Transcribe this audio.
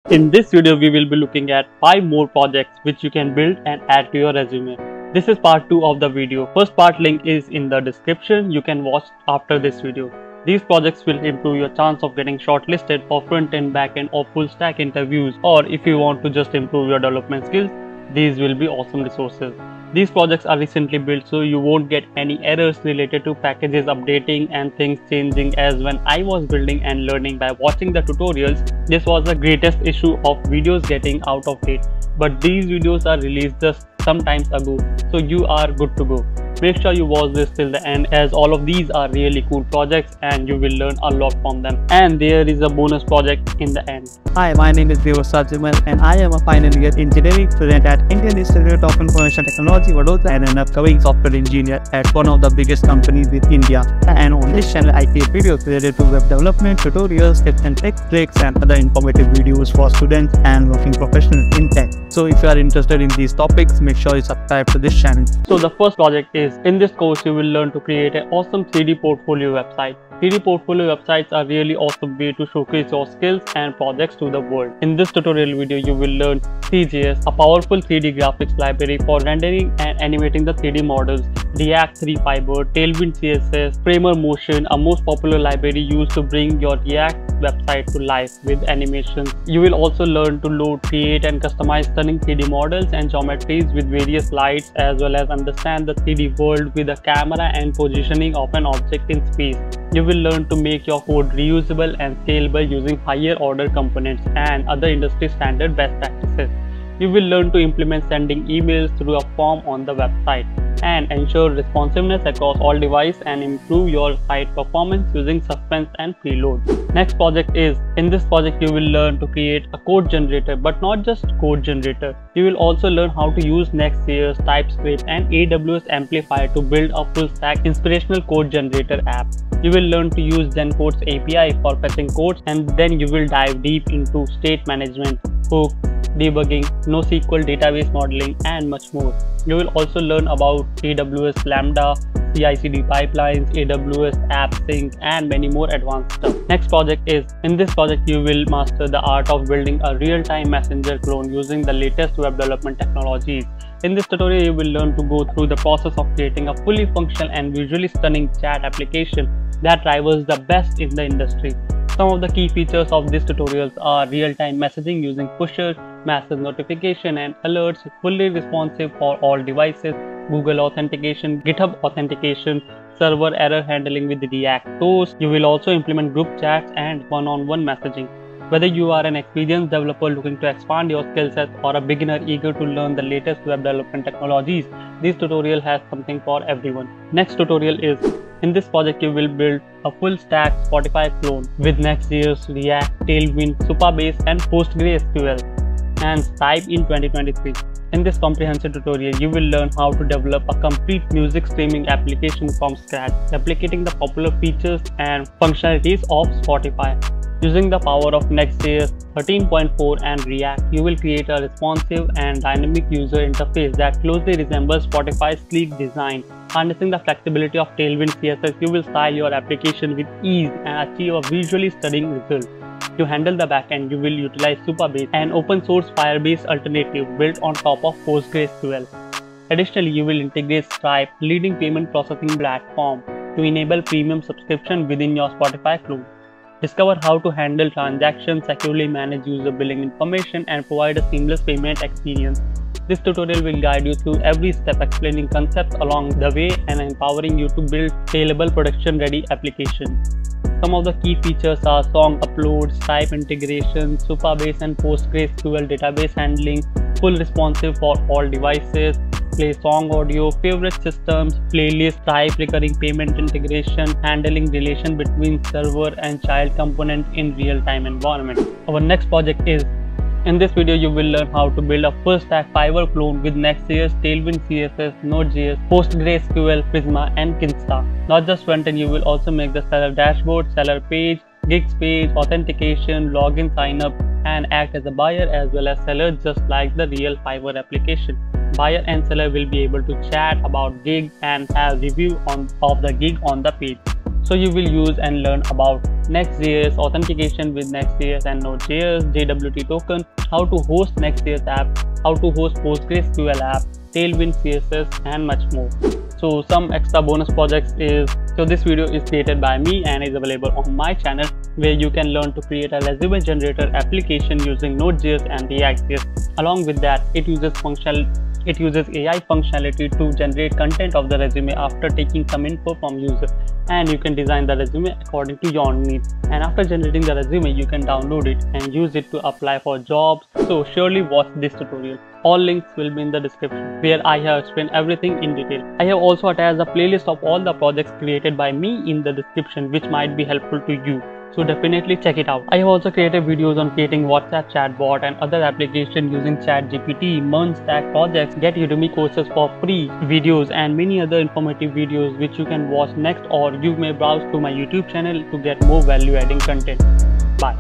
In this video, we will be looking at 5 more projects which you can build and add to your resume. This is part 2 of the video. First part link is in the description. You can watch after this video. These projects will improve your chance of getting shortlisted for front-end, back-end or full-stack interviews, or if you want to just improve your development skills, these will be awesome resources. These projects are recently built, so you won't get any errors related to packages updating and things changing, as when I was building and learning by watching the tutorials, this was the greatest issue of videos getting out of date. But these videos are released just some times ago, so you are good to go. Make sure you watch this till the end, as all of these are really cool projects and you will learn a lot from them. And there is a bonus project in the end. Hi, my name is Sajimal and I am a final year engineering student at Indian Institute of Information Technology, Vadodara, and an upcoming software engineer at one of the biggest companies in India. And on this channel, I create videos related to web development, tutorials, tips and tricks, and other informative videos for students and working professionals in tech. So if you are interested in these topics, make sure you subscribe to this channel. So the first project is, in this course you will learn to create an awesome 3D portfolio website. 3D portfolio websites are really awesome way to showcase your skills and projects to the world. In this tutorial video, you will learn CJS, a powerful 3D graphics library for rendering and animating the 3D models, React 3 Fiber, Tailwind CSS, Framer Motion, a most popular library used to bring your React website to life with animations. You will also learn to load, create and customize stunning 3D models and geometries with various lights, as well as understand the 3D world with a camera and positioning of an object in space. You will learn to make your code reusable and scalable using higher order components and other industry standard best practices. You will learn to implement sending emails through a form on the website and ensure responsiveness across all devices and improve your site performance using suspense and preload. Next project is, in this project you will learn to create a code generator, but not just code generator. You will also learn how to use Next.js, TypeScript and AWS Amplifier to build a full stack inspirational code generator app. You will learn to use GenCode's API for fetching codes, and then you will dive deep into state management, hooks, debugging, NoSQL database modeling and much more. You will also learn about AWS Lambda, CI/CD pipelines, AWS App Sync and many more advanced stuff. Next project is, in this project you will master the art of building a real-time messenger clone using the latest web development technologies. In this tutorial you will learn to go through the process of creating a fully functional and visually stunning chat application that rivals the best in the industry. Some of the key features of these tutorials are real-time messaging using pushers, massive notification and alerts, fully responsive for all devices, Google authentication, GitHub authentication, server error handling with React tools. You will also implement group chats and one-on-one messaging. Whether you are an experienced developer looking to expand your skill set or a beginner eager to learn the latest web development technologies, this tutorial has something for everyone. Next tutorial is, in this project you will build a full stack Spotify clone with Next.js, React, Tailwind, Supabase and PostgreSQL and Stripe in 2023. In this comprehensive tutorial, you will learn how to develop a complete music streaming application from scratch, replicating the popular features and functionalities of Spotify. Using the power of Next.js 13.4 and React, you will create a responsive and dynamic user interface that closely resembles Spotify's sleek design. Harnessing the flexibility of Tailwind CSS, you will style your application with ease and achieve a visually stunning result. To handle the backend, you will utilize Supabase, an open source Firebase alternative built on top of PostgreSQL. Additionally, you will integrate Stripe, leading payment processing platform, to enable premium subscription within your Spotify clone. Discover how to handle transactions, securely manage user billing information, and provide a seamless payment experience. This tutorial will guide you through every step, explaining concepts along the way and empowering you to build scalable production-ready applications. Some of the key features are song upload, Stripe integration, Supabase and PostgreSQL database handling, full responsive for all devices, play song audio, favorite systems, playlist, Stripe recurring payment integration, handling relation between server and child component in real-time environment. Our next project is, in this video you will learn how to build a full stack Fiverr clone with Next.js, Tailwind CSS, Node.js, PostgreSQL, Prisma and Kinsta. Not just frontend, you will also make the seller dashboard, seller page, gigs page, authentication, login, sign up and act as a buyer as well as seller, just like the real Fiverr application. Buyer and seller will be able to chat about gig and have review of the gig on the page. So you will use and learn about Next.js, authentication with Next.js and Node.js, JWT token, how to host Next.js app, how to host PostgreSQL app, Tailwind CSS, and much more. So some extra bonus projects is, so this video is created by me and is available on my channel, where you can learn to create a resume generator application using Node.js and React.js. Along with that, it uses AI functionality to generate content of the resume after taking some info from user, and you can design the resume according to your needs. And after generating the resume, you can download it and use it to apply for jobs. So surely watch this tutorial. All links will be in the description, where I have explained everything in detail. I have also attached a playlist of all the projects created by me in the description, which might be helpful to you. So definitely check it out. I have also created videos on creating WhatsApp chatbot and other applications using ChatGPT, MERN stack projects, get Udemy courses for free, videos and many other informative videos which you can watch next, or you may browse to my YouTube channel to get more value adding content. Bye.